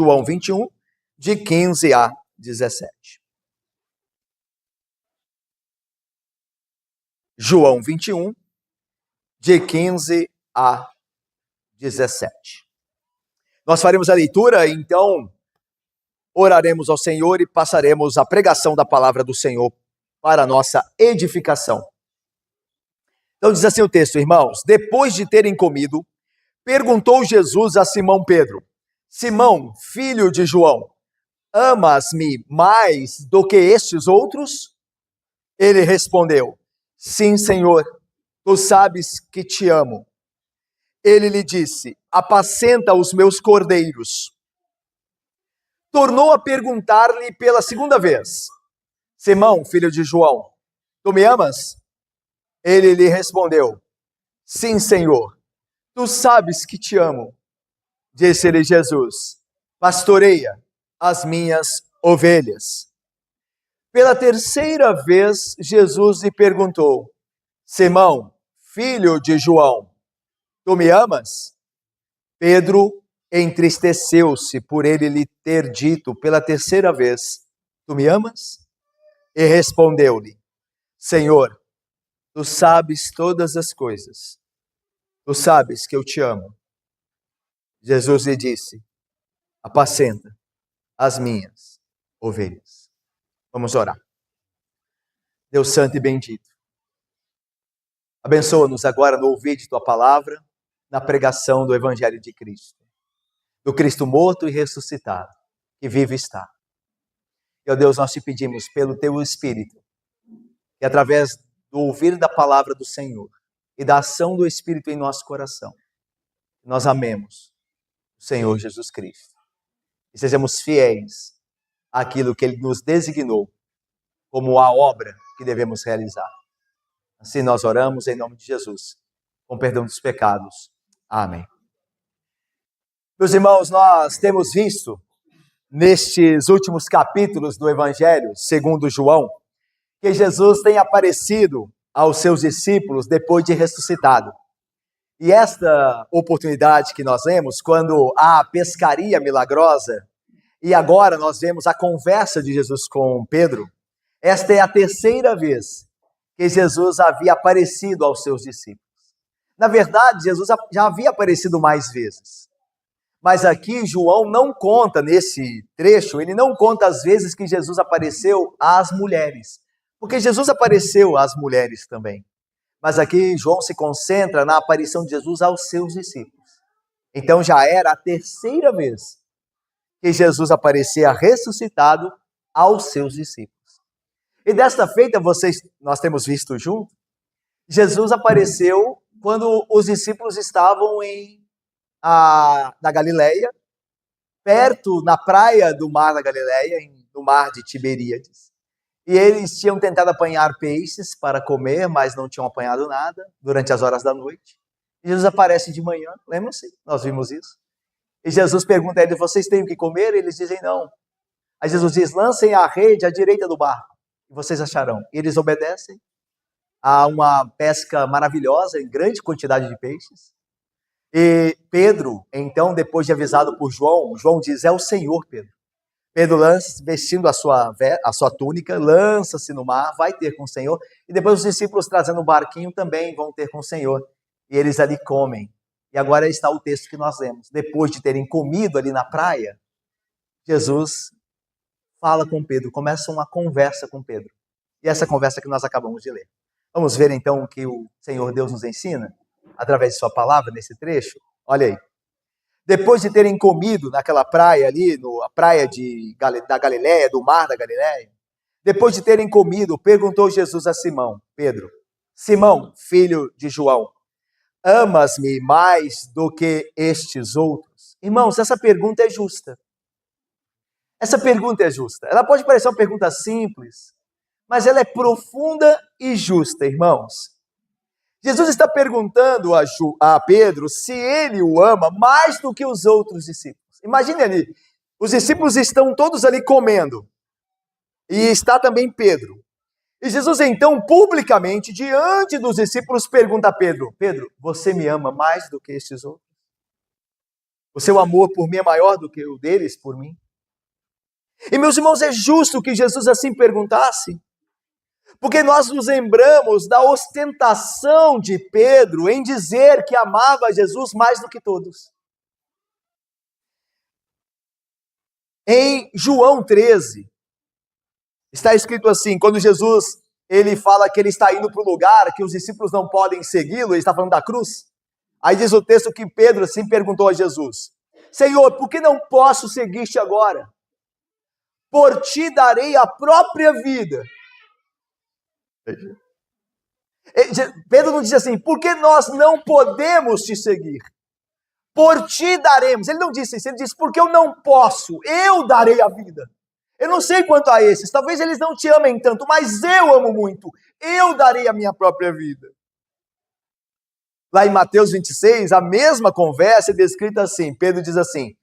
João 21, de 15 a 17. João 21, de 15 a 17. Nós faremos a leitura, então oraremos ao Senhor e passaremos a pregação da palavra do Senhor para a nossa edificação. Então diz assim o texto, irmãos: depois de terem comido, perguntou Jesus a Simão Pedro: Simão, filho de João, amas-me mais do que estes outros? Ele respondeu: sim, Senhor, tu sabes que te amo. Ele lhe disse: apacenta os meus cordeiros. Tornou a perguntar-lhe pela segunda vez: Simão, filho de João, tu me amas? Ele lhe respondeu: sim, Senhor, tu sabes que te amo. Disse-lhe Jesus: pastoreia as minhas ovelhas. Pela terceira vez, Jesus lhe perguntou: Simão, filho de João, tu me amas? Pedro entristeceu-se por ele lhe ter dito pela terceira vez: tu me amas? E respondeu-lhe: Senhor, tu sabes todas as coisas. Tu sabes que eu te amo. Jesus lhe disse: apacenta as minhas ovelhas. Vamos orar. Deus santo e bendito, abençoa-nos agora no ouvir de tua palavra, na pregação do Evangelho de Cristo, do Cristo morto e ressuscitado, que vive está. E, ó Deus, nós te pedimos pelo teu Espírito, que através do ouvir da palavra do Senhor e da ação do Espírito em nosso coração, nós amemos o Senhor Jesus Cristo e sejamos fiéis àquilo que Ele nos designou como a obra que devemos realizar. Assim nós oramos em nome de Jesus, com perdão dos pecados. Amém. Meus irmãos, nós temos visto nestes últimos capítulos do Evangelho, segundo João, que Jesus tem aparecido aos seus discípulos depois de ressuscitado. E esta oportunidade que nós vemos, quando há a pescaria milagrosa, e agora nós vemos a conversa de Jesus com Pedro, esta é a terceira vez que Jesus havia aparecido aos seus discípulos. Na verdade, Jesus já havia aparecido mais vezes. Mas aqui João não conta, nesse trecho, ele não conta as vezes que Jesus apareceu às mulheres. Porque Jesus apareceu às mulheres também. Mas aqui João se concentra na aparição de Jesus aos seus discípulos. Então já era a terceira vez que Jesus aparecia ressuscitado aos seus discípulos. E desta feita, nós temos visto junto, Jesus apareceu quando os discípulos estavam na Galileia, perto, na praia do mar da Galileia, no mar de Tiberíades. E eles tinham tentado apanhar peixes para comer, mas não tinham apanhado nada durante as horas da noite. E Jesus aparece de manhã, lembram-se? Nós vimos isso. E Jesus pergunta a eles: vocês têm o que comer? Eles dizem não. Aí Jesus diz: lancem a rede à direita do barco, e vocês acharão. E eles obedecem a uma pesca maravilhosa, em grande quantidade de peixes. E Pedro, então, depois de avisado por João, João diz: é o Senhor, Pedro. Pedro lança, vestindo a sua túnica, lança-se no mar, vai ter com o Senhor. E depois os discípulos, trazendo um barquinho, também vão ter com o Senhor. E eles ali comem. E agora está o texto que nós lemos. Depois de terem comido ali na praia, Jesus fala com Pedro, começa uma conversa com Pedro. E essa conversa que nós acabamos de ler. Vamos ver então o que o Senhor Deus nos ensina, através de sua palavra, nesse trecho? Olha aí. Depois de terem comido naquela praia ali, a praia da Galileia, do mar da Galileia, depois de terem comido, perguntou Jesus a Simão, Pedro: Simão, filho de João, amas-me mais do que estes outros? Irmãos, essa pergunta é justa. Essa pergunta é justa. Ela pode parecer uma pergunta simples, mas ela é profunda e justa, irmãos. Jesus está perguntando a Pedro se ele o ama mais do que os outros discípulos. Imagine ali, os discípulos estão todos ali comendo, e está também Pedro. E Jesus então, publicamente, diante dos discípulos, pergunta a Pedro: Pedro, você me ama mais do que estes outros? O seu amor por mim é maior do que o deles por mim? E, meus irmãos, é justo que Jesus assim perguntasse, porque nós nos lembramos da ostentação de Pedro em dizer que amava Jesus mais do que todos. Em João 13, está escrito assim, quando Jesus ele fala que ele está indo para o lugar que os discípulos não podem segui-lo, ele está falando da cruz. Aí diz o texto que Pedro assim perguntou a Jesus, Senhor, por que não posso seguir-te agora? Por ti darei a própria vida. Pedro não diz assim, por que nós não podemos te seguir? Por ti daremos. Ele não disse isso, ele disse, porque eu não posso, eu darei a vida. Eu não sei quanto a esses, talvez eles não te amem tanto, mas eu amo muito, eu darei a minha própria vida. Lá em Mateus 26, a mesma conversa é descrita assim, Pedro diz assim,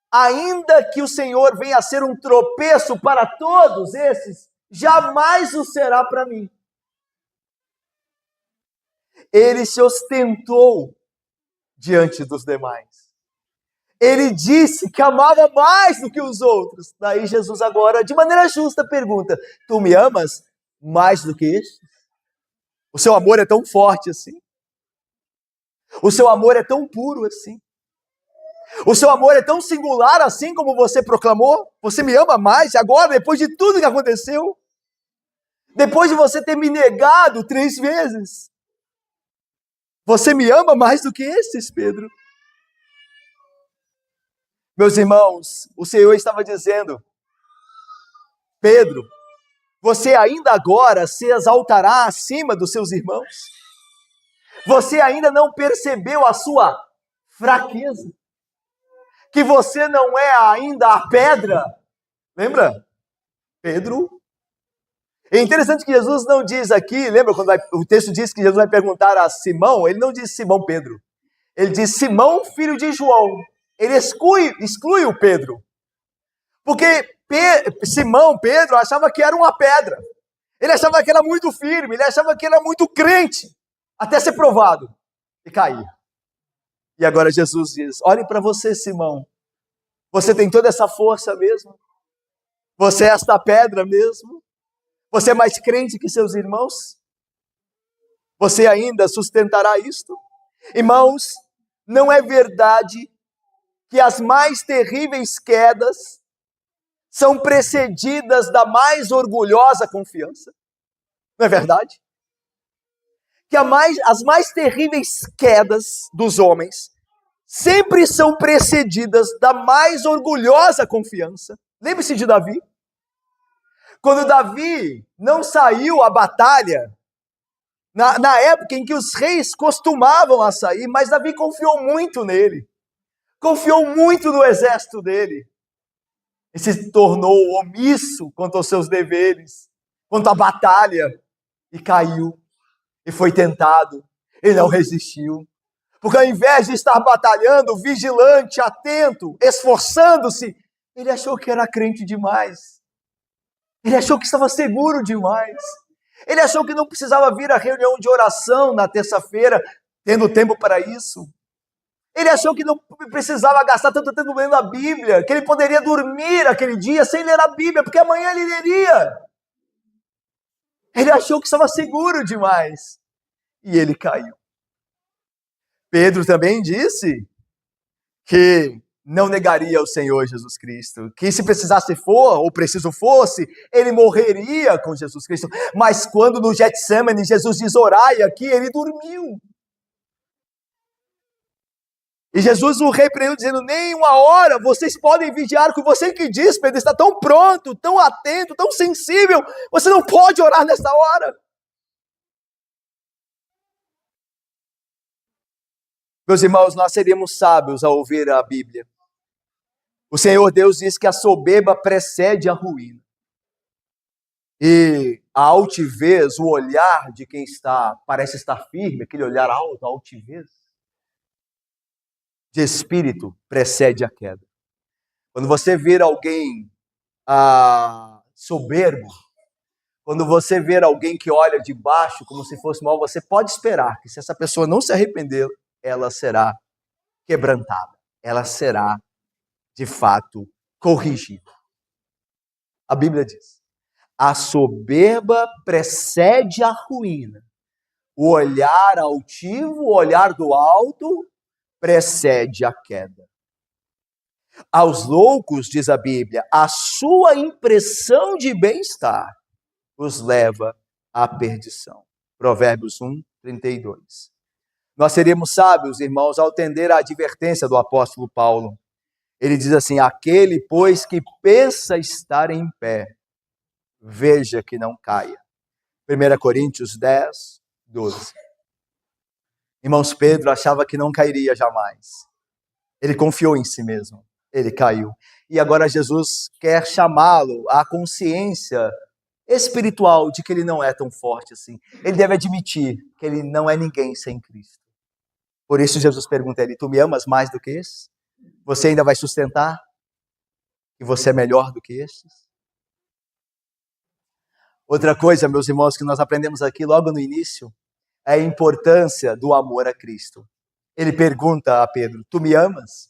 ainda que o Senhor venha a ser um tropeço para todos esses, jamais o será para mim. Ele se ostentou diante dos demais. Ele disse que amava mais do que os outros. Daí Jesus agora, de maneira justa, pergunta, tu me amas mais do que estes? O seu amor é tão forte assim? O seu amor é tão puro assim? O seu amor é tão singular assim como você proclamou? Você me ama mais agora, depois de tudo que aconteceu? Depois de você ter me negado 3 vezes? Você me ama mais do que esses, Pedro? Meus irmãos, o Senhor estava dizendo, Pedro, você ainda agora se exaltará acima dos seus irmãos? Você ainda não percebeu a sua fraqueza? Que você não é ainda a pedra? Lembra? Pedro? É interessante que Jesus não diz aqui, lembra quando o texto diz que Jesus vai perguntar a Simão, ele não diz Simão Pedro, ele diz Simão, filho de João, ele exclui o Pedro, porque Simão, Pedro, achava que era uma pedra, ele achava que era muito firme, ele achava que era muito crente, até ser provado e cair. E agora Jesus diz, olhe para você, Simão, você tem toda essa força mesmo? Você é esta pedra mesmo? Você é mais crente que seus irmãos? Você ainda sustentará isto? Irmãos, não é verdade que as mais terríveis quedas são precedidas da mais orgulhosa confiança? Não é verdade? Que as mais terríveis quedas dos homens sempre são precedidas da mais orgulhosa confiança. Lembre-se de Davi. Quando Davi não saiu à batalha, na época em que os reis costumavam a sair, mas Davi confiou muito nele, confiou muito no exército dele, e se tornou omisso quanto aos seus deveres, quanto à batalha, e caiu, e foi tentado, e não resistiu, porque ao invés de estar batalhando, vigilante, atento, esforçando-se, ele achou que era crente demais. Ele achou que estava seguro demais. Ele achou que não precisava vir à reunião de oração na terça-feira, tendo tempo para isso. Ele achou que não precisava gastar tanto tempo lendo a Bíblia, que ele poderia dormir aquele dia sem ler a Bíblia, porque amanhã ele leria. Ele achou que estava seguro demais. E ele caiu. Pedro também disse que não negaria o Senhor Jesus Cristo, que se precisasse ou preciso fosse, ele morreria com Jesus Cristo, mas quando no Getsemane Jesus diz orai aqui, ele dormiu, e Jesus o repreendeu dizendo, nem uma hora vocês podem vigiar, com você que diz, Pedro, está tão pronto, tão atento, tão sensível, você não pode orar nessa hora. Meus irmãos, nós seríamos sábios ao ouvir a Bíblia. O Senhor Deus diz que a soberba precede a ruína. E a altivez, o olhar de quem parece estar firme, aquele olhar alto, a altivez de espírito precede a queda. Quando você ver alguém soberbo, quando você ver alguém que olha de baixo como se fosse mal, você pode esperar que se essa pessoa não se arrepender, ela será quebrantada. ela será, de fato, corrigida. A Bíblia diz: a soberba precede a ruína. O olhar altivo, o olhar do alto, precede a queda. Aos loucos, diz a Bíblia, a sua impressão de bem-estar os leva à perdição. Provérbios 1, 32. Nós seríamos sábios, irmãos, ao atender à advertência do apóstolo Paulo. Ele diz assim: aquele, pois, que pensa estar em pé, veja que não caia. 1 Coríntios 10, 12. Irmãos, Pedro achava que não cairia jamais. Ele confiou em si mesmo. Ele caiu. E agora Jesus quer chamá-lo à consciência espiritual de que ele não é tão forte assim. Ele deve admitir que ele não é ninguém sem Cristo. Por isso Jesus pergunta a ele: tu me amas mais do que esses? Você ainda vai sustentar que você é melhor do que esses? Outra coisa, meus irmãos, que nós aprendemos aqui logo no início, é a importância do amor a Cristo. Ele pergunta a Pedro: tu me amas?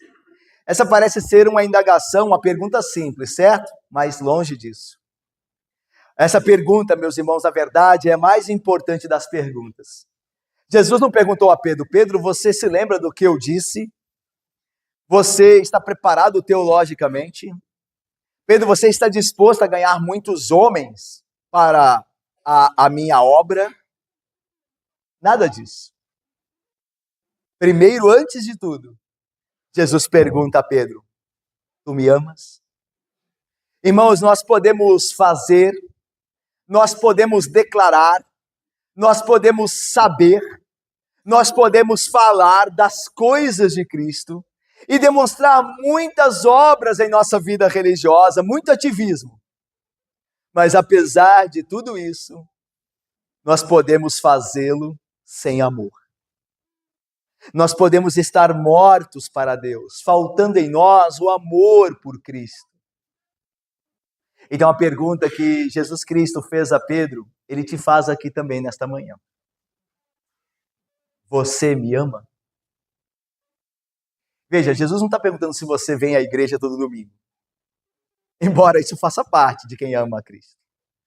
Essa parece ser uma indagação, uma pergunta simples, certo? Mas longe disso. Essa pergunta, meus irmãos, na verdade, é a mais importante das perguntas. Jesus não perguntou a Pedro: Pedro, você se lembra do que eu disse? Você está preparado teologicamente? Pedro, você está disposto a ganhar muitos homens para a minha obra? Nada disso. Primeiro, antes de tudo, Jesus pergunta a Pedro: tu me amas? Irmãos, nós podemos fazer, nós podemos declarar, nós podemos saber, nós podemos falar das coisas de Cristo e demonstrar muitas obras em nossa vida religiosa, muito ativismo. Mas apesar de tudo isso, nós podemos fazê-lo sem amor. Nós podemos estar mortos para Deus, faltando em nós o amor por Cristo. Então a pergunta que Jesus Cristo fez a Pedro, ele te faz aqui também nesta manhã. Você me ama? Veja, Jesus não está perguntando se você vem à igreja todo domingo. Embora isso faça parte de quem ama a Cristo.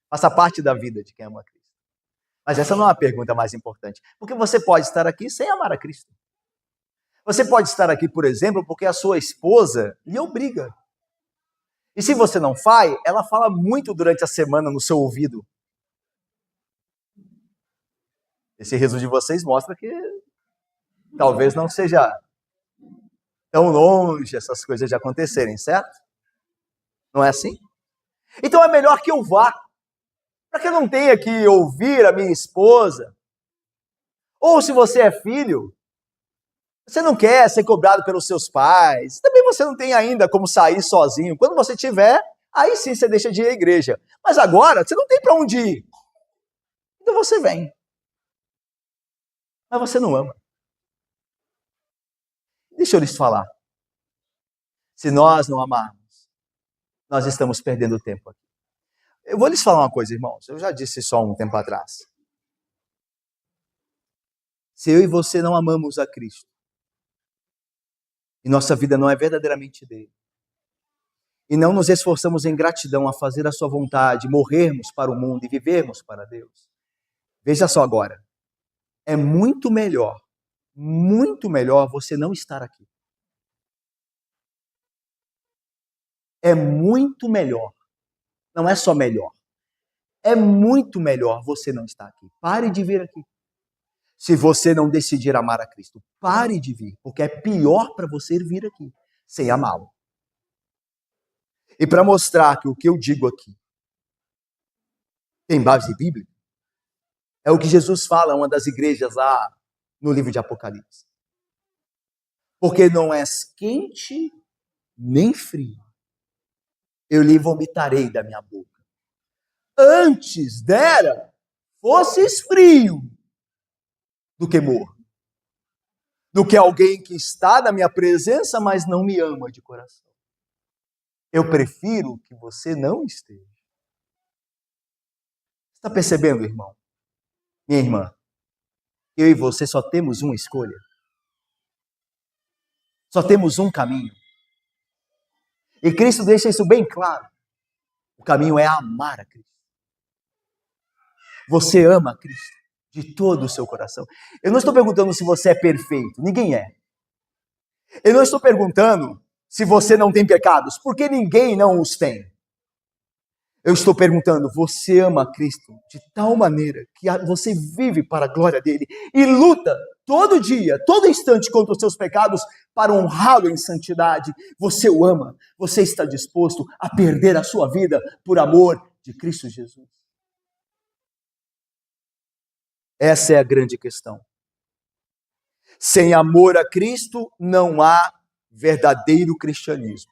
Faça parte da vida de quem ama a Cristo. Mas essa não é a pergunta mais importante. Porque você pode estar aqui sem amar a Cristo. Você pode estar aqui, por exemplo, porque a sua esposa lhe obriga. E se você não faz, ela fala muito durante a semana no seu ouvido. Esse riso de vocês mostra que talvez não seja tão longe essas coisas de acontecerem, certo? Não é assim? Então é melhor que eu vá, para que eu não tenha que ouvir a minha esposa. Ou se você é filho, você não quer ser cobrado pelos seus pais, também você não tem ainda como sair sozinho. Quando você tiver, aí sim você deixa de ir à igreja. Mas agora, você não tem para onde ir. Então você vem. Mas você não ama. Deixa eu lhes falar. Se nós não amarmos, nós estamos perdendo tempo aqui. Eu vou lhes falar uma coisa, irmãos. Eu já disse isso há um tempo atrás. Se eu e você não amamos a Cristo, e nossa vida não é verdadeiramente dele, e não nos esforçamos em gratidão a fazer a sua vontade, morrermos para o mundo e vivermos para Deus, veja só agora, é muito melhor você não estar aqui. É muito melhor, não é só melhor, é muito melhor você não estar aqui. Pare de vir aqui. Se você não decidir amar a Cristo, pare de vir, porque é pior para você vir aqui, sem amá-lo. E para mostrar que o que eu digo aqui tem base bíblica, é o que Jesus fala a uma das igrejas lá no livro de Apocalipse. Porque não és quente nem frio, eu lhe vomitarei da minha boca. Antes dera fosses frio do que morno, do que alguém que está na minha presença, mas não me ama de coração. Eu prefiro que você não esteja. Está percebendo, irmão? Minha irmã, eu e você só temos uma escolha. Só temos um caminho. E Cristo deixa isso bem claro. O caminho é amar a Cristo. Você ama a Cristo de todo o seu coração. Eu não estou perguntando se você é perfeito. Ninguém é. Eu não estou perguntando se você não tem pecados, porque ninguém não os tem. Eu estou perguntando, você ama Cristo de tal maneira que você vive para a glória dele e luta todo dia, todo instante contra os seus pecados para honrá-lo em santidade. Você o ama, você está disposto a perder a sua vida por amor de Cristo Jesus. Essa é a grande questão. Sem amor a Cristo não há verdadeiro cristianismo.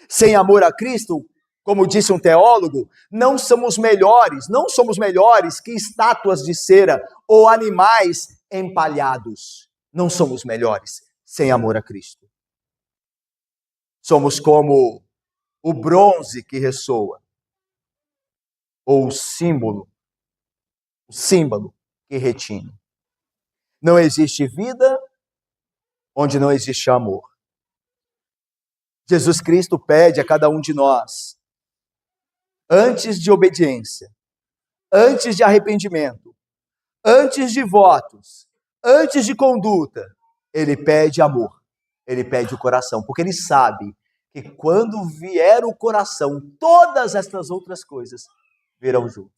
Sem amor a Cristo, como disse um teólogo, não somos melhores que estátuas de cera ou animais empalhados. Não somos melhores sem amor a Cristo. Somos como o bronze que ressoa, ou o símbolo que retine. Não existe vida onde não existe amor. Jesus Cristo pede a cada um de nós, antes de obediência, antes de arrependimento, antes de votos, antes de conduta, ele pede amor, ele pede o coração, porque ele sabe que quando vier o coração, todas estas outras coisas virão junto.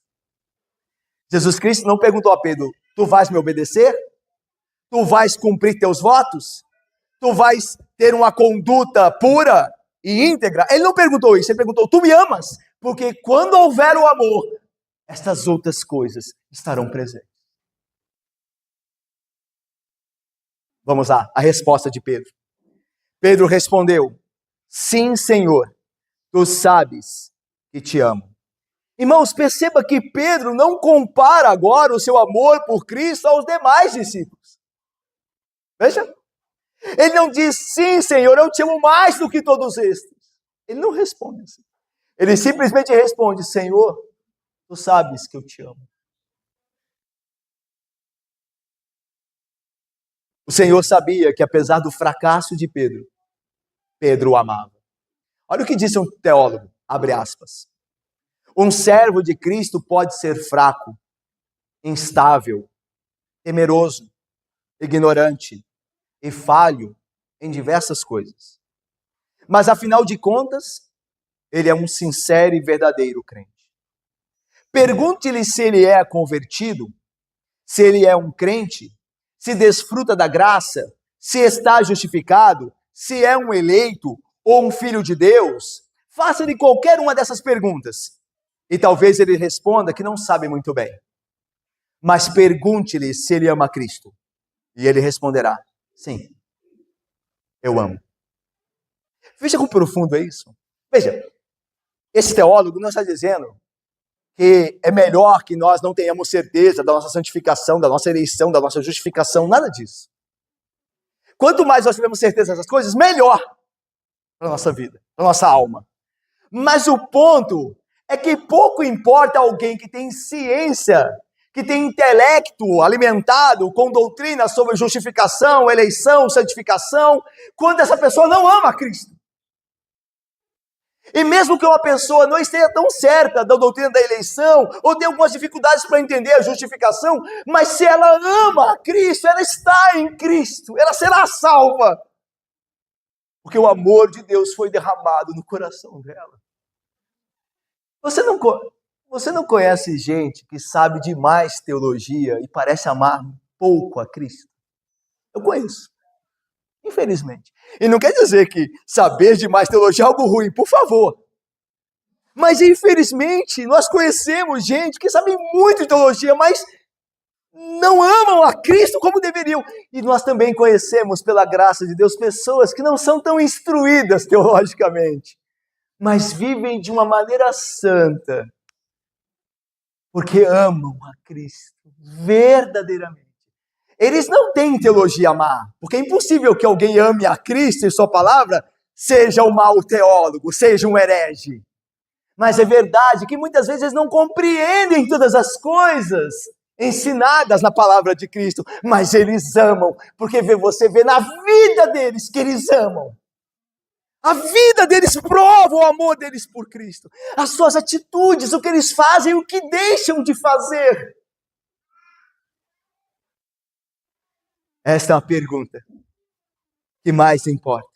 Jesus Cristo não perguntou a Pedro, tu vais me obedecer? Tu vais cumprir teus votos? Tu vais ter uma conduta pura e íntegra? Ele não perguntou isso, ele perguntou, tu me amas? Porque quando houver o amor, estas outras coisas estarão presentes. Vamos lá, a resposta de Pedro. Pedro respondeu, sim, Senhor, tu sabes que te amo. Irmãos, perceba que Pedro não compara agora o seu amor por Cristo aos demais discípulos. Veja, ele não diz, sim, Senhor, eu te amo mais do que todos estes. Ele não responde assim. Ele simplesmente responde, Senhor, tu sabes que eu te amo. O Senhor sabia que apesar do fracasso de Pedro, Pedro o amava. Olha o que disse um teólogo, abre aspas. Um servo de Cristo pode ser fraco, instável, temeroso, ignorante e falho em diversas coisas. Mas afinal de contas, ele é um sincero e verdadeiro crente. Pergunte-lhe se ele é convertido, se ele é um crente, se desfruta da graça, se está justificado, se é um eleito ou um filho de Deus. Faça-lhe qualquer uma dessas perguntas. E talvez ele responda que não sabe muito bem. Mas pergunte-lhe se ele ama Cristo. E ele responderá, sim, eu amo. Veja quão profundo é isso. Veja, esse teólogo não está dizendo que é melhor que nós não tenhamos certeza da nossa santificação, da nossa eleição, da nossa justificação, nada disso. Quanto mais nós tivermos certeza dessas coisas, melhor para a nossa vida, para a nossa alma. Mas o ponto é que pouco importa alguém que tem ciência, que tem intelecto alimentado com doutrina sobre justificação, eleição, santificação, quando essa pessoa não ama Cristo. E mesmo que uma pessoa não esteja tão certa da doutrina da eleição, ou tenha algumas dificuldades para entender a justificação, mas se ela ama a Cristo, ela está em Cristo, ela será salva. Porque o amor de Deus foi derramado no coração dela. Você não conhece gente que sabe demais teologia e parece amar pouco a Cristo? Eu conheço, infelizmente. E não quer dizer que saber demais teologia é algo ruim, por favor. Mas infelizmente nós conhecemos gente que sabe muito de teologia, mas não amam a Cristo como deveriam. E nós também conhecemos, pela graça de Deus, pessoas que não são tão instruídas teologicamente, mas vivem de uma maneira santa, porque amam a Cristo verdadeiramente. Eles não têm teologia má, porque é impossível que alguém ame a Cristo e sua palavra, seja um mau teólogo, seja um herege. Mas é verdade que muitas vezes eles não compreendem todas as coisas, ensinadas na palavra de Cristo, mas eles amam, porque você vê na vida deles que eles amam. A vida deles prova o amor deles por Cristo. As suas atitudes, o que eles fazem e o que deixam de fazer. Esta é a pergunta que mais importa.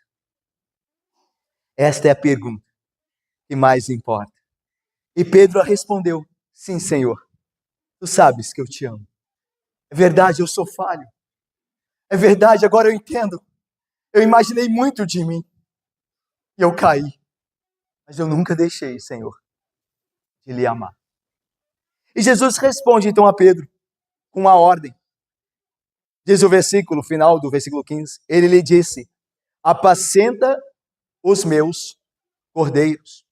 Esta é a pergunta que mais importa. E Pedro respondeu: sim, Senhor, tu sabes que eu te amo. É verdade, eu sou falho. É verdade, agora eu entendo. Eu imaginei muito de mim. E eu caí. Mas eu nunca deixei, Senhor, de lhe amar. E Jesus responde então a Pedro com uma ordem. Diz o versículo final do versículo 15. Ele lhe disse: apacenta os meus cordeiros.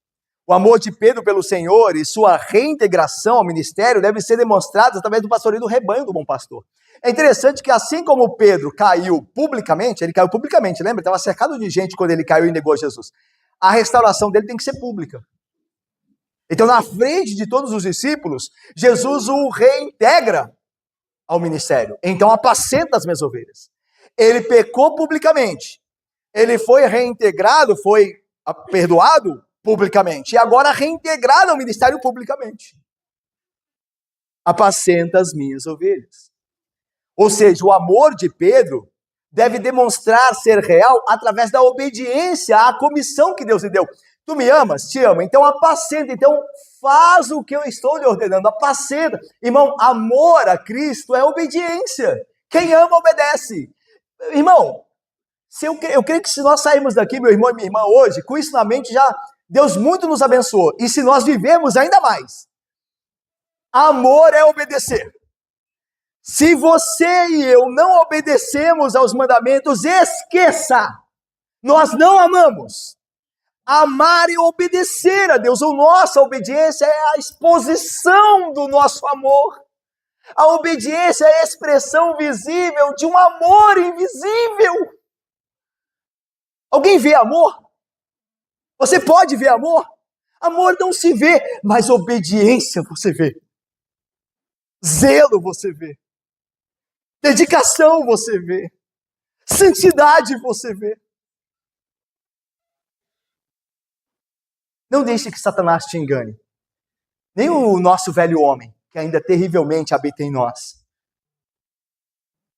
O amor de Pedro pelo Senhor e sua reintegração ao ministério deve ser demonstrado através do pastoreio do rebanho do bom pastor. É interessante que assim como Pedro caiu publicamente, ele caiu publicamente, lembra? Estava cercado de gente quando ele caiu e negou Jesus. A restauração dele tem que ser pública. Então, na frente de todos os discípulos, Jesus o reintegra ao ministério. Então, apacenta as minhas ovelhas. Ele pecou publicamente. Ele foi reintegrado, foi perdoado publicamente. E agora reintegrado ao ministério publicamente. Apacenta as minhas ovelhas. Ou seja, o amor de Pedro deve demonstrar ser real através da obediência à comissão que Deus lhe deu. Tu me amas? Te amo. Então apacenta. Então faz o que eu estou lhe ordenando. Apacenta. Irmão, amor a Cristo é obediência. Quem ama, obedece. Irmão, eu creio que se nós sairmos daqui, meu irmão e minha irmã, hoje, com isso na mente, já Deus muito nos abençoou. E se nós vivemos ainda mais. Amor é obedecer. Se você e eu não obedecemos aos mandamentos, esqueça, nós não amamos. Amar e obedecer a Deus, a nossa obediência é a exposição do nosso amor. A obediência é a expressão visível de um amor invisível. Alguém vê amor? Você pode ver amor? Amor não se vê, mas obediência você vê. Zelo você vê. Dedicação você vê. Santidade você vê. Não deixe que Satanás te engane. Nem o nosso velho homem, que ainda terrivelmente habita em nós.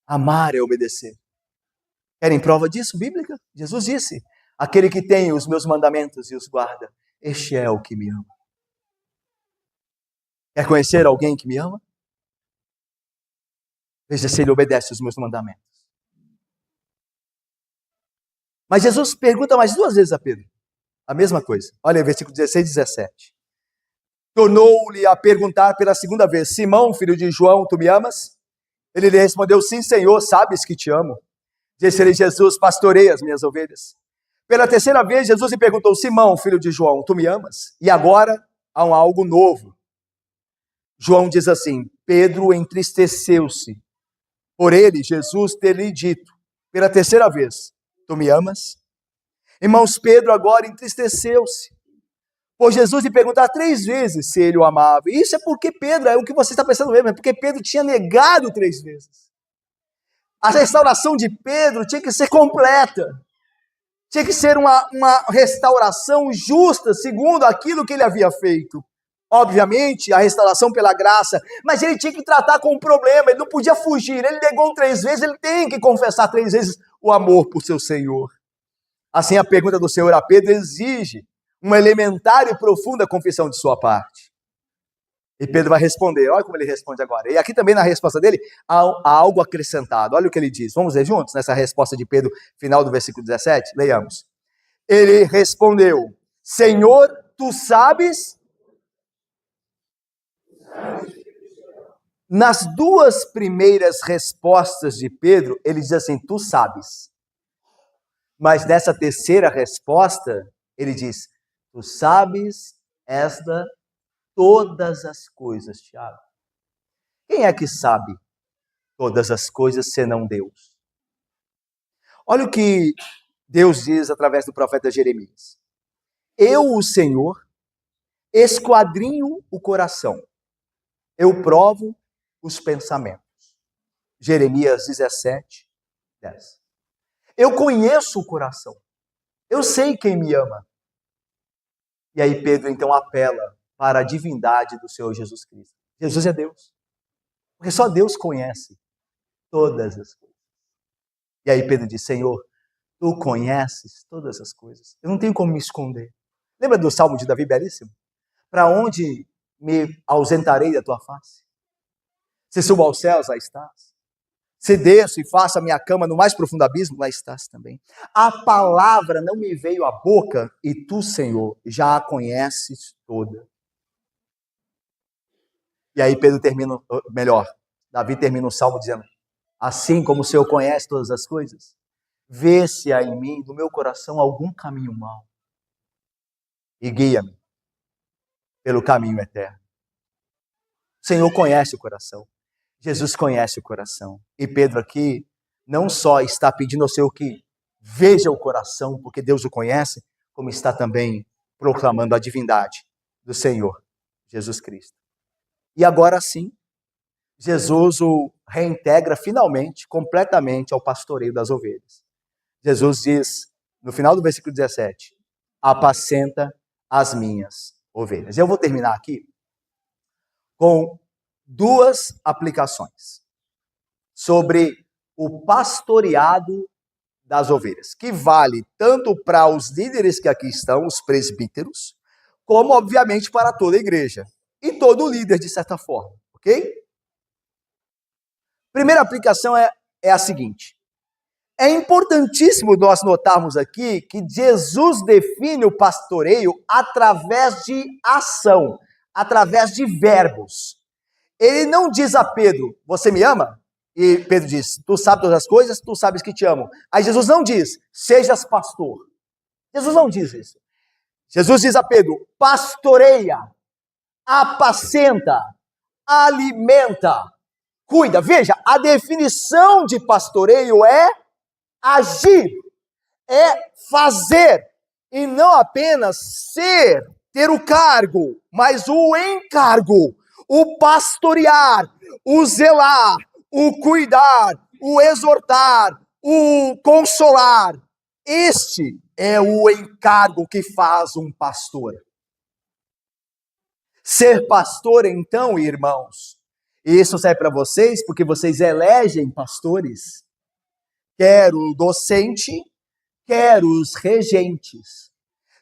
Amar é obedecer. Querem prova disso, bíblica? Jesus disse: aquele que tem os meus mandamentos e os guarda, este é o que me ama. Quer conhecer alguém que me ama? Veja se ele obedece os meus mandamentos. Mas Jesus pergunta mais duas vezes a Pedro a mesma coisa. Olha, versículo 16 e 17. Tornou-lhe a perguntar pela segunda vez: Simão, filho de João, tu me amas? Ele lhe respondeu: sim, Senhor, sabes que te amo. Disse-lhe Jesus: pastorei as minhas ovelhas. Pela terceira vez, Jesus lhe perguntou: Simão, filho de João, tu me amas? E agora há algo novo. João diz assim: Pedro entristeceu-se por ele, Jesus, ter lhe dito pela terceira vez: tu me amas? Irmãos, Pedro agora entristeceu-se por Jesus lhe perguntar 3 vezes se ele o amava. E isso é porque Pedro, é o que você está pensando mesmo, é porque Pedro tinha negado 3 vezes. A restauração de Pedro tinha que ser completa. Tinha que ser uma restauração justa, segundo aquilo que ele havia feito. Obviamente, a restauração pela graça, mas ele tinha que tratar com o problema, ele não podia fugir. Ele negou 3 vezes, ele tem que confessar 3 vezes o amor por seu Senhor. Assim, a pergunta do Senhor a Pedro exige uma elementar e profunda confissão de sua parte. E Pedro vai responder, olha como ele responde agora. E aqui também na resposta dele há algo acrescentado. Olha o que ele diz. Vamos ler juntos nessa resposta de Pedro, final do versículo 17? Leiamos. Ele respondeu: Senhor, tu sabes. Nas 2 primeiras respostas de Pedro, ele diz assim: tu sabes. Mas nessa terceira resposta, ele diz: tu sabes todas as coisas, Tiago. Quem é que sabe todas as coisas senão Deus? Olha o que Deus diz através do profeta Jeremias. Eu, o Senhor, esquadrinho o coração. Eu provo os pensamentos. Jeremias 17, 10. Eu conheço o coração. Eu sei quem me ama. E aí Pedro então apela para a divindade do Senhor Jesus Cristo. Jesus é Deus. Porque só Deus conhece todas as coisas. E aí Pedro diz, Senhor, tu conheces todas as coisas. Eu não tenho como me esconder. Lembra do Salmo de Davi, belíssimo? Para onde me ausentarei da tua face? Se subo aos céus, lá estás. Se desço e faço a minha cama no mais profundo abismo, lá estás também. A palavra não me veio à boca, e tu, Senhor, já a conheces toda. E aí Pedro termina, Davi termina o Salmo dizendo, assim como o Senhor conhece todas as coisas, vê se há em mim, no meu coração, algum caminho mau. E guia-me pelo caminho eterno. O Senhor conhece o coração. Jesus conhece o coração. E Pedro aqui não só está pedindo ao Senhor que veja o coração, porque Deus o conhece, como está também proclamando a divindade do Senhor Jesus Cristo. E agora sim, Jesus o reintegra finalmente, completamente ao pastoreio das ovelhas. Jesus diz, no final do versículo 17, apacenta as minhas ovelhas. Eu vou terminar aqui com duas aplicações sobre o pastoreado das ovelhas, que vale tanto para os líderes que aqui estão, os presbíteros, como, obviamente, para toda a igreja e todo líder, de certa forma, ok? Primeira aplicação é a seguinte. É importantíssimo nós notarmos aqui que Jesus define o pastoreio através de ação, através de verbos. Ele não diz a Pedro, você me ama? E Pedro diz, tu sabes todas as coisas, tu sabes que te amo. Aí Jesus não diz, sejas pastor. Jesus não diz isso. Jesus diz a Pedro, pastoreia, apacenta, alimenta, cuida. Veja, a definição de pastoreio é agir, é fazer, e não apenas ter o cargo, mas o encargo, o pastorear, o zelar, o cuidar, o exortar, o consolar. Este é o encargo que faz um pastor. Ser pastor, então, irmãos, e isso serve para vocês, porque vocês elegem pastores, quer o docente, quer os regentes.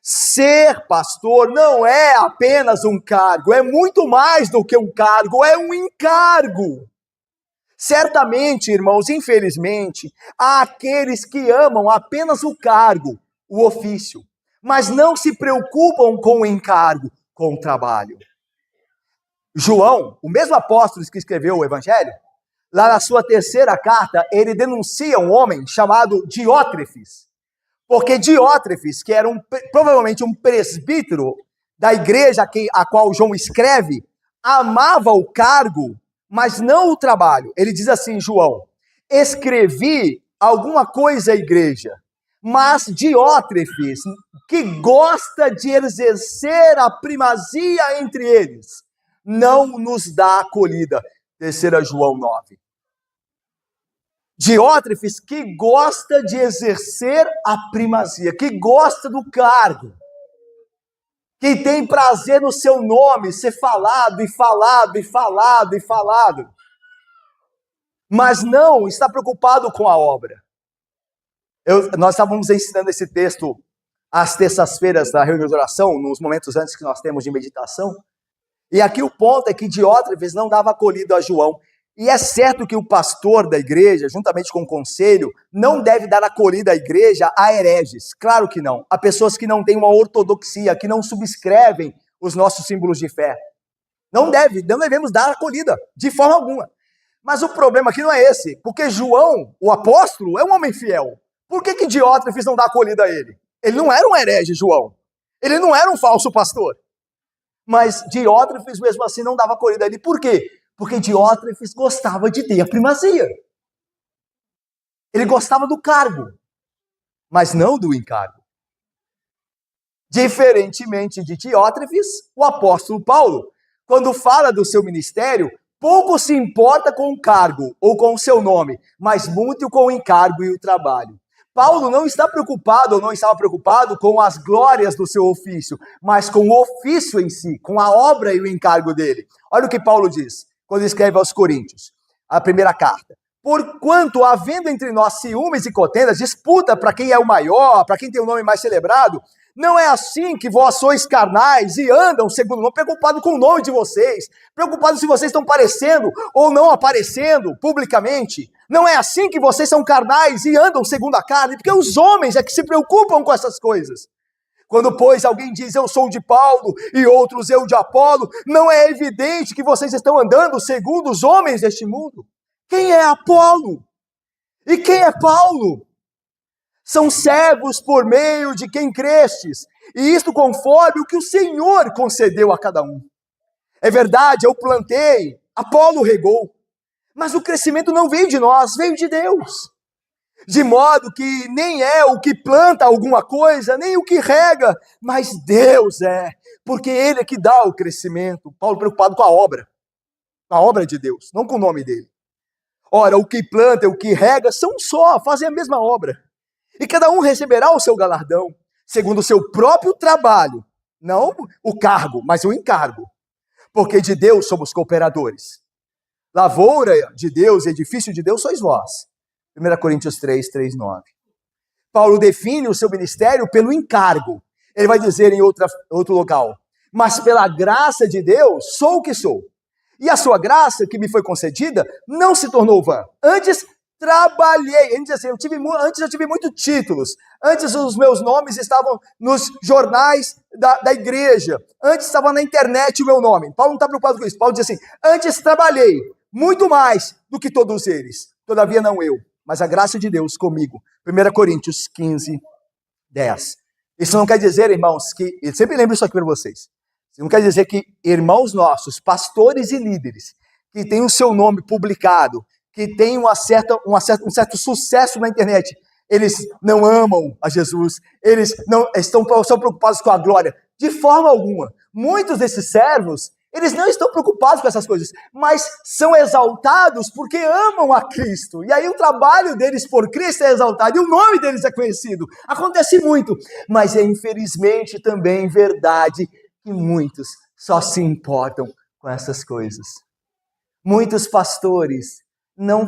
Ser pastor não é apenas um cargo, é muito mais do que um cargo, é um encargo. Certamente, irmãos, infelizmente, há aqueles que amam apenas o cargo, o ofício, mas não se preocupam com o encargo, com o trabalho. João, o mesmo apóstolo que escreveu o Evangelho, lá na sua terceira carta, ele denuncia um homem chamado Diótrefes. Porque Diótrefes, que era provavelmente um presbítero da igreja a qual João escreve, amava o cargo, mas não o trabalho. Ele diz assim, João, escrevi alguma coisa à igreja, mas Diótrefes, que gosta de exercer a primazia entre eles, não nos dá acolhida. 3 João 9. Diótrefes, que gosta de exercer a primazia, que gosta do cargo, que tem prazer no seu nome ser falado e falado e falado e falado, mas não está preocupado com a obra. Nós estávamos ensinando esse texto às terças-feiras da reunião de oração, nos momentos antes que nós temos de meditação, e aqui o ponto é que Diótrefes não dava acolhido a João. E é certo que o pastor da igreja, juntamente com o conselho, não deve dar acolhida à igreja a hereges. Claro que não. A pessoas que não têm uma ortodoxia, que não subscrevem os nossos símbolos de fé. Não devemos dar acolhida, de forma alguma. Mas o problema aqui não é esse, porque João, o apóstolo, é um homem fiel. Por que Diótrefes não dá acolhida a ele? Ele não era um herege, João. Ele não era um falso pastor. Mas Diótrefes, mesmo assim, não dava acolhida a ele. Por quê? Porque Diótrefes gostava de ter a primazia. Ele gostava do cargo, mas não do encargo. Diferentemente de Diótrefes, o apóstolo Paulo, quando fala do seu ministério, pouco se importa com o cargo ou com o seu nome, mas muito com o encargo e o trabalho. Paulo não está preocupado ou não estava preocupado com as glórias do seu ofício, mas com o ofício em si, com a obra e o encargo dele. Olha o que Paulo diz quando escreve aos Coríntios, a primeira carta. Porquanto, havendo entre nós ciúmes e contendas, disputa para quem é o maior, para quem tem o nome mais celebrado, não é assim que vós sois carnais e andam segundo o nome, preocupados com o nome de vocês, preocupados se vocês estão aparecendo ou não aparecendo publicamente. Não é assim que vocês são carnais e andam segundo a carne, porque os homens é que se preocupam com essas coisas. Quando, pois, alguém diz eu sou de Paulo e outros eu de Apolo, não é evidente que vocês estão andando segundo os homens deste mundo? Quem é Apolo? E quem é Paulo? São servos por meio de quem crestes, e isto conforme o que o Senhor concedeu a cada um. É verdade, eu plantei, Apolo regou, mas o crescimento não veio de nós, veio de Deus. De modo que nem é o que planta alguma coisa, nem o que rega, mas Deus é, porque Ele é que dá o crescimento. Paulo preocupado com a obra de Deus, não com o nome dele. Ora, o que planta e o que rega são só, fazem a mesma obra. E cada um receberá o seu galardão, segundo o seu próprio trabalho. Não o cargo, mas o encargo. Porque de Deus somos cooperadores. Lavoura de Deus, edifício de Deus sois vós. 1 Coríntios 3, 3, 9. Paulo define o seu ministério pelo encargo. Ele vai dizer em outro local. Mas pela graça de Deus, sou o que sou. E a sua graça, que me foi concedida, não se tornou vã. Antes, trabalhei. Ele diz assim, antes eu tive muitos títulos. Antes os meus nomes estavam nos jornais da igreja. Antes estava na internet o meu nome. Paulo não está preocupado com isso. Paulo diz assim, antes trabalhei muito mais do que todos eles. Todavia não eu, mas a graça de Deus comigo. 1 Coríntios 15, 10. Isso não quer dizer, irmãos, que... Eu sempre lembro isso aqui para vocês. Isso não quer dizer que irmãos nossos, pastores e líderes, que têm o seu nome publicado, que têm um certo sucesso na internet, eles não amam a Jesus, eles não são preocupados com a glória. De forma alguma. Muitos desses servos, eles não estão preocupados com essas coisas, mas são exaltados porque amam a Cristo. E aí o trabalho deles por Cristo é exaltado e o nome deles é conhecido. Acontece muito, mas é infelizmente também verdade que muitos só se importam com essas coisas. Muitos pastores não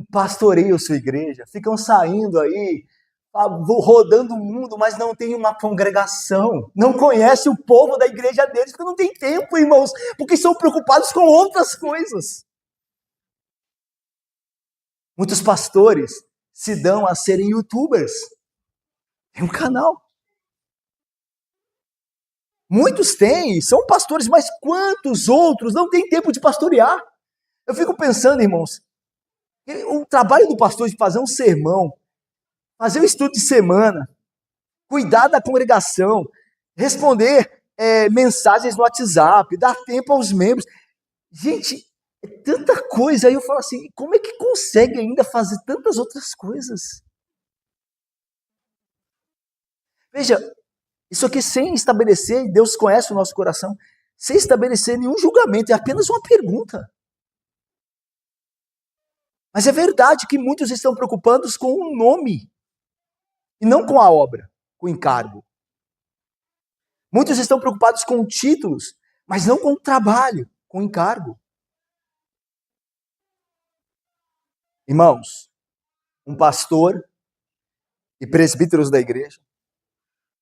pastoreiam sua igreja, ficam saindo aí, rodando o mundo, mas não tem uma congregação, não conhece o povo da igreja deles, porque não tem tempo, irmãos, porque são preocupados com outras coisas. Muitos pastores se dão a serem youtubers, tem um canal. Muitos têm, são pastores, mas quantos outros não têm tempo de pastorear? Eu fico pensando, irmãos, o trabalho do pastor de fazer um sermão, fazer um estudo de semana, cuidar da congregação, responder mensagens no WhatsApp, dar tempo aos membros. Gente, é tanta coisa. Aí eu falo assim, como é que consegue ainda fazer tantas outras coisas? Veja, isso aqui sem estabelecer, Deus conhece o nosso coração, sem estabelecer nenhum julgamento, é apenas uma pergunta. Mas é verdade que muitos estão preocupados com o nome, e não com a obra, com o encargo. Muitos estão preocupados com títulos, mas não com o trabalho, com o encargo. Irmãos, um pastor e presbíteros da igreja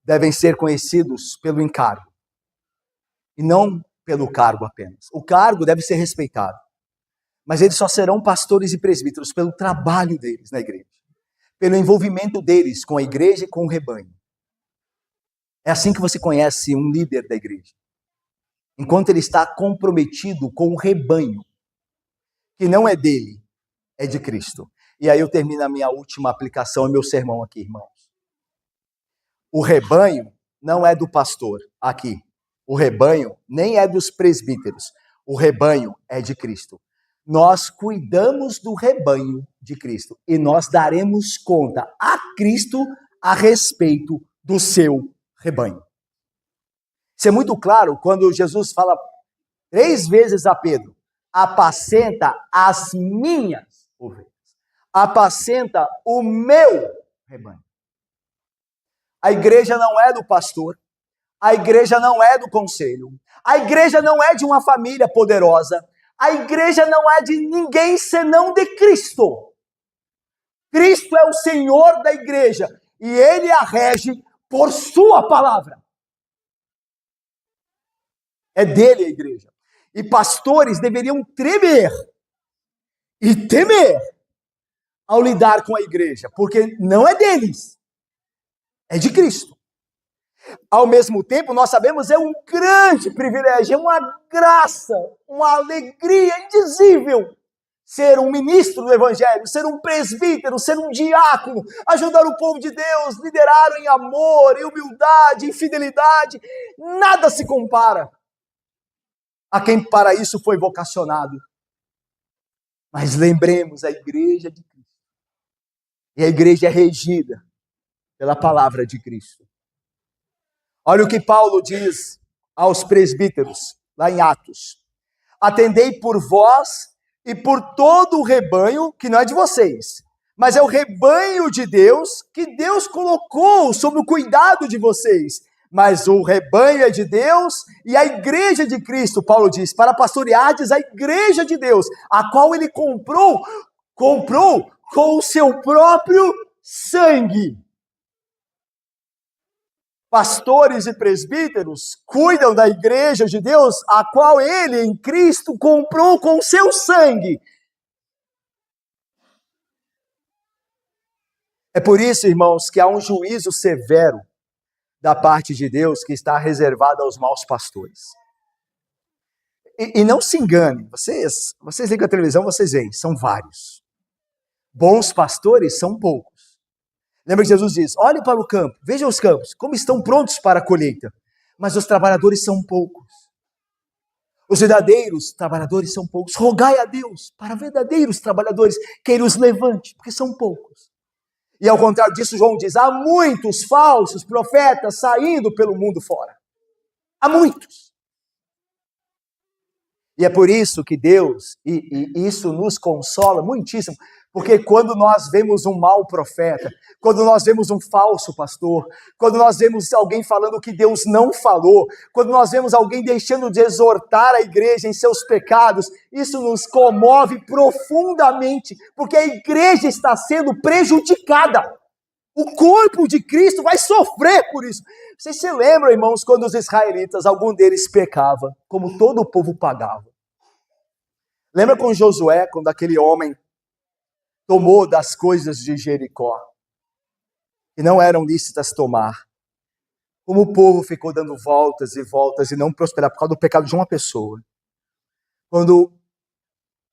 devem ser conhecidos pelo encargo, e não pelo cargo apenas. O cargo deve ser respeitado, mas eles só serão pastores e presbíteros pelo trabalho deles na igreja, pelo envolvimento deles com a igreja e com o rebanho. É assim que você conhece um líder da igreja. Enquanto ele está comprometido com o rebanho, que não é dele, é de Cristo. E aí eu termino a minha última aplicação e meu sermão aqui, irmãos. O rebanho não é do pastor aqui. O rebanho nem é dos presbíteros. O rebanho é de Cristo. Nós cuidamos do rebanho de Cristo e nós daremos conta a Cristo a respeito do seu rebanho. Isso é muito claro quando Jesus fala 3 vezes a Pedro, apacenta as minhas ovelhas. Apacenta o meu rebanho. A igreja não é do pastor. A igreja não é do conselho. A igreja não é de uma família poderosa. A igreja não é de ninguém senão de Cristo. Cristo é o Senhor da igreja e Ele a rege por sua palavra. É dele a igreja. E pastores deveriam tremer e temer ao lidar com a igreja, porque não é deles, é de Cristo. Ao mesmo tempo, nós sabemos, é um grande privilégio, é uma graça, uma alegria indizível ser um ministro do Evangelho, ser um presbítero, ser um diácono, ajudar o povo de Deus, liderar em amor, em humildade, em fidelidade. Nada se compara a quem para isso foi vocacionado. Mas lembremos, a igreja de Cristo. E a igreja é regida pela palavra de Cristo. Olha o que Paulo diz aos presbíteros, lá em Atos. Atendei por vós e por todo o rebanho, que não é de vocês, mas é o rebanho de Deus, que Deus colocou sob o cuidado de vocês. Mas o rebanho é de Deus e a igreja de Cristo, Paulo diz, para pastoreardes a igreja de Deus, a qual ele comprou com o seu próprio sangue. Pastores e presbíteros cuidam da igreja de Deus, a qual ele, em Cristo, comprou com o seu sangue. É por isso, irmãos, que há um juízo severo da parte de Deus que está reservado aos maus pastores. E não se engane, vocês ligam a televisão, vocês veem, são vários. Bons pastores são poucos. Lembra que Jesus diz, olhe para o campo, vejam os campos, como estão prontos para a colheita, mas os trabalhadores são poucos. Os verdadeiros trabalhadores são poucos. Rogai a Deus para verdadeiros trabalhadores que Ele os levante, porque são poucos. E ao contrário disso, João diz, há muitos falsos profetas saindo pelo mundo fora. Há muitos. E é por isso que Deus, e isso nos consola muitíssimo, porque quando nós vemos um mau profeta, quando nós vemos um falso pastor, quando nós vemos alguém falando que Deus não falou, quando nós vemos alguém deixando de exortar a igreja em seus pecados, isso nos comove profundamente, porque a igreja está sendo prejudicada. O corpo de Cristo vai sofrer por isso. Vocês se lembram, irmãos, quando os israelitas, algum deles pecava, como todo o povo pagava? Lembra com Josué, quando aquele homem tomou das coisas de Jericó, que não eram lícitas tomar? Como o povo ficou dando voltas e voltas e não prosperar por causa do pecado de uma pessoa. Quando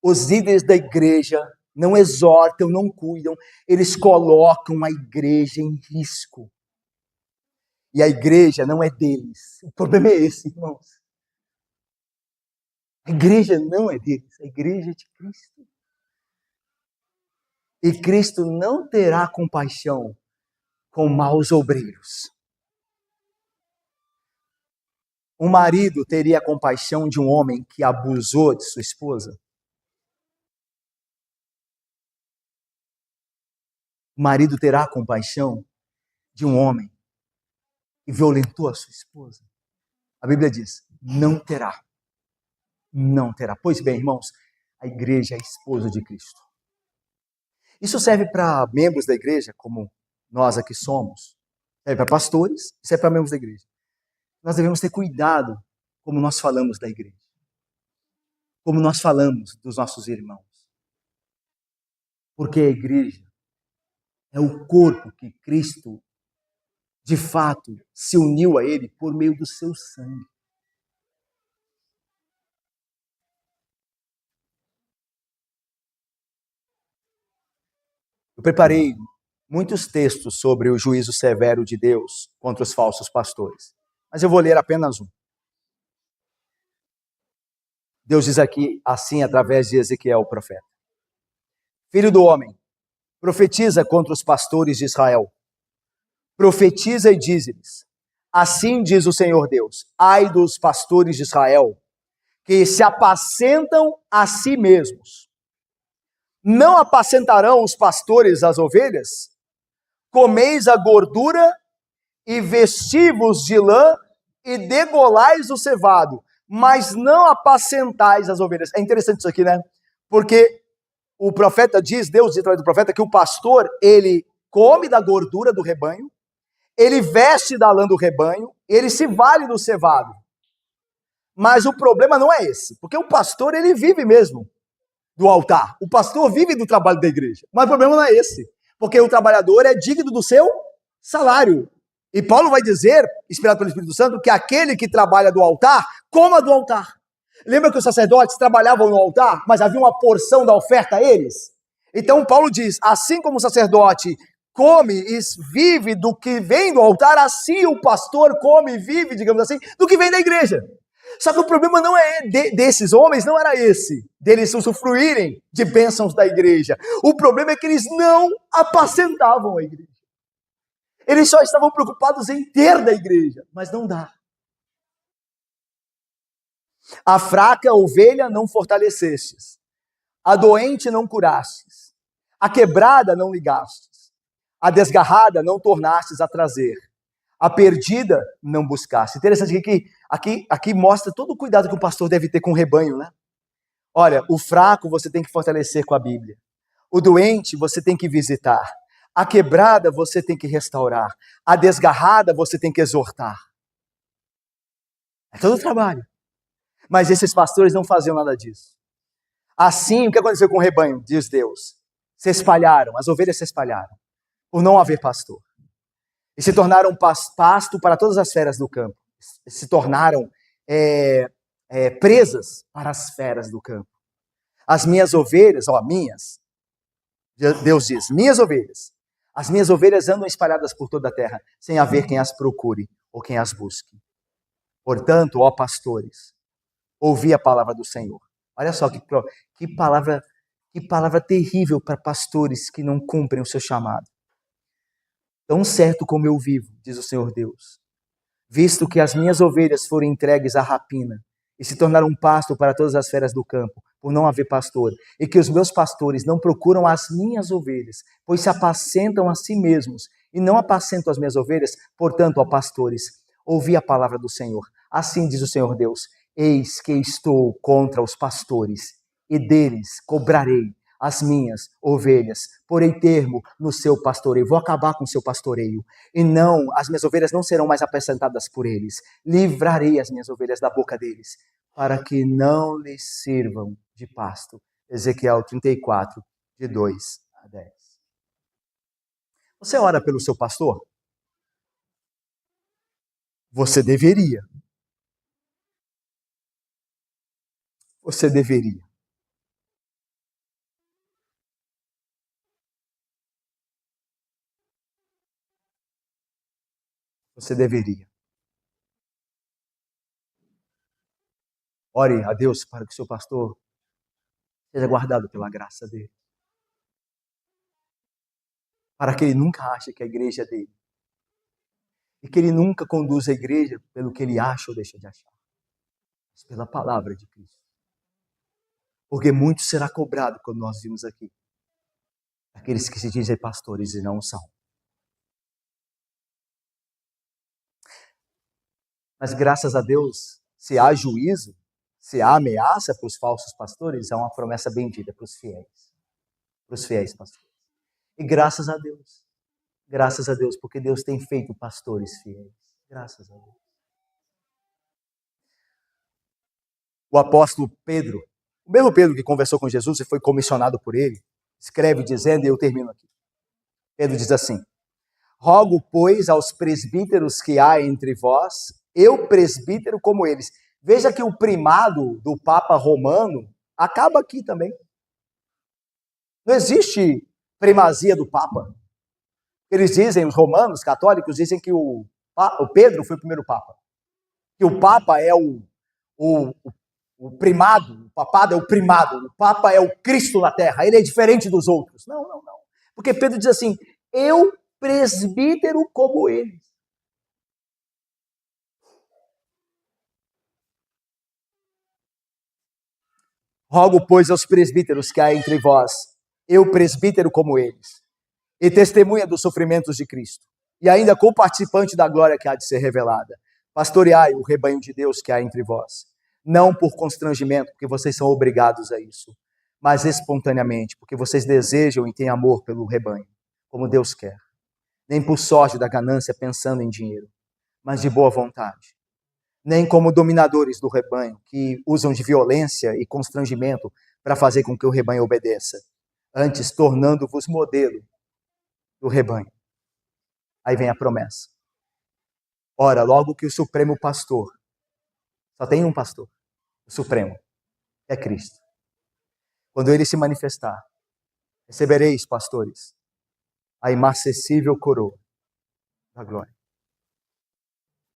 os líderes da igreja não exortam, não cuidam, eles colocam a igreja em risco. E a igreja não é deles. O problema é esse, irmãos. A igreja não é deles, a igreja é de Cristo. E Cristo não terá compaixão com maus obreiros. Um marido teria compaixão de um homem que abusou de sua esposa? O marido terá compaixão de um homem que violentou a sua esposa? A Bíblia diz, não terá. Não terá. Pois bem, irmãos, a igreja é a esposa de Cristo. Isso serve para membros da igreja, como nós aqui somos. Serve para pastores, serve para membros da igreja. Nós devemos ter cuidado como nós falamos da igreja. Como nós falamos dos nossos irmãos. Porque a igreja é o corpo que Cristo, de fato, se uniu a ele por meio do seu sangue. Eu preparei muitos textos sobre o juízo severo de Deus contra os falsos pastores, mas eu vou ler apenas um. Deus diz aqui assim através de Ezequiel, o profeta. Filho do homem, profetiza contra os pastores de Israel. Profetiza e dize-lhes, assim diz o Senhor Deus, ai dos pastores de Israel, que se apacentam a si mesmos. Não apacentarão os pastores as ovelhas? Comeis a gordura e vestivos de lã e degolais o cevado, mas não apacentais as ovelhas. É interessante isso aqui, né? Porque o profeta diz, Deus diz através do profeta, que o pastor, ele come da gordura do rebanho, ele veste da lã do rebanho, ele se vale do cevado. Mas o problema não é esse, porque o pastor, ele vive mesmo do altar. O pastor vive do trabalho da igreja. Mas o problema não é esse, porque o trabalhador é digno do seu salário. E Paulo vai dizer, inspirado pelo Espírito Santo, que aquele que trabalha do altar, coma do altar. Lembra que os sacerdotes trabalhavam no altar, mas havia uma porção da oferta a eles? Então Paulo diz, assim como o sacerdote come e vive do que vem do altar, assim o pastor come e vive, digamos assim, do que vem da igreja. Só que o problema não é desses homens, não era esse, deles usufruírem de bênçãos da igreja. O problema é que eles não apacentavam a igreja. Eles só estavam preocupados em ter da igreja, mas não dá. A fraca ovelha não fortalecestes, a doente não curastes, a quebrada não ligastes, a desgarrada não tornastes a trazer, a perdida não buscaste. Interessante que aqui mostra todo o cuidado que o pastor deve ter com o rebanho, né? Olha, o fraco você tem que fortalecer com a Bíblia. O doente você tem que visitar. A quebrada você tem que restaurar. A desgarrada você tem que exortar. É todo o trabalho. Mas esses pastores não faziam nada disso. Assim, o que aconteceu com o rebanho? Diz Deus. Se espalharam, as ovelhas se espalharam, por não haver pastor. E se tornaram pasto para todas as feras do campo. Se tornaram presas para as feras do campo. As minhas ovelhas, minhas, Deus diz, minhas ovelhas. As minhas ovelhas andam espalhadas por toda a terra, sem haver quem as procure ou quem as busque. Portanto, ó pastores, ouvi a palavra do Senhor. Olha só que palavra terrível para pastores que não cumprem o seu chamado. Tão certo como eu vivo, diz o Senhor Deus, visto que as minhas ovelhas foram entregues à rapina e se tornaram um pasto para todas as feras do campo, por não haver pastor, e que os meus pastores não procuram as minhas ovelhas, pois se apacentam a si mesmos e não apacentam as minhas ovelhas, portanto, ó pastores, ouvi a palavra do Senhor. Assim diz o Senhor Deus, eis que estou contra os pastores e deles cobrarei as minhas ovelhas, porei termo no seu pastoreio, vou acabar com o seu pastoreio, e não, as minhas ovelhas não serão mais apacentadas por eles, livrarei as minhas ovelhas da boca deles, para que não lhes sirvam de pasto. Ezequiel 34, de 2 a 10. Você ora pelo seu pastor? Você deveria. Você deveria. Você deveria. Ore a Deus para que o seu pastor seja guardado pela graça dele. Para que ele nunca ache que a igreja é dele. E que ele nunca conduza a igreja pelo que ele acha ou deixa de achar. Mas pela palavra de Cristo. Porque muito será cobrado quando nós vimos aqui. Aqueles que se dizem pastores e não são. Mas graças a Deus, se há juízo, se há ameaça para os falsos pastores, há uma promessa bendita para os fiéis. Para os fiéis pastores. E graças a Deus, porque Deus tem feito pastores fiéis. Graças a Deus. O apóstolo Pedro, o mesmo Pedro que conversou com Jesus e foi comissionado por ele, escreve dizendo, e eu termino aqui. Pedro diz assim, rogo, pois, aos presbíteros que há entre vós, eu presbítero como eles. Veja que o primado do Papa Romano acaba aqui também. Não existe primazia do Papa. Eles dizem, os romanos católicos dizem que o Pedro foi o primeiro Papa. Que o Papa é o primado, o papado é o primado, o Papa é o Cristo na terra, ele é diferente dos outros. Não. Porque Pedro diz assim, eu presbítero como eles. Rogo, pois, aos presbíteros que há entre vós, eu presbítero como eles, e testemunha dos sofrimentos de Cristo, e ainda co-participante da glória que há de ser revelada. Pastoreai o rebanho de Deus que há entre vós, não por constrangimento, porque vocês são obrigados a isso, mas espontaneamente, porque vocês desejam e têm amor pelo rebanho, como Deus quer. Nem por sorte da ganância pensando em dinheiro, mas de boa vontade. Nem como dominadores do rebanho, que usam de violência e constrangimento para fazer com que o rebanho obedeça, antes tornando-vos modelo do rebanho. Aí vem a promessa. Ora, logo que o Supremo Pastor, só tem um pastor, o Supremo, é Cristo. Quando ele se manifestar, recebereis, pastores, a inacessível coroa da glória.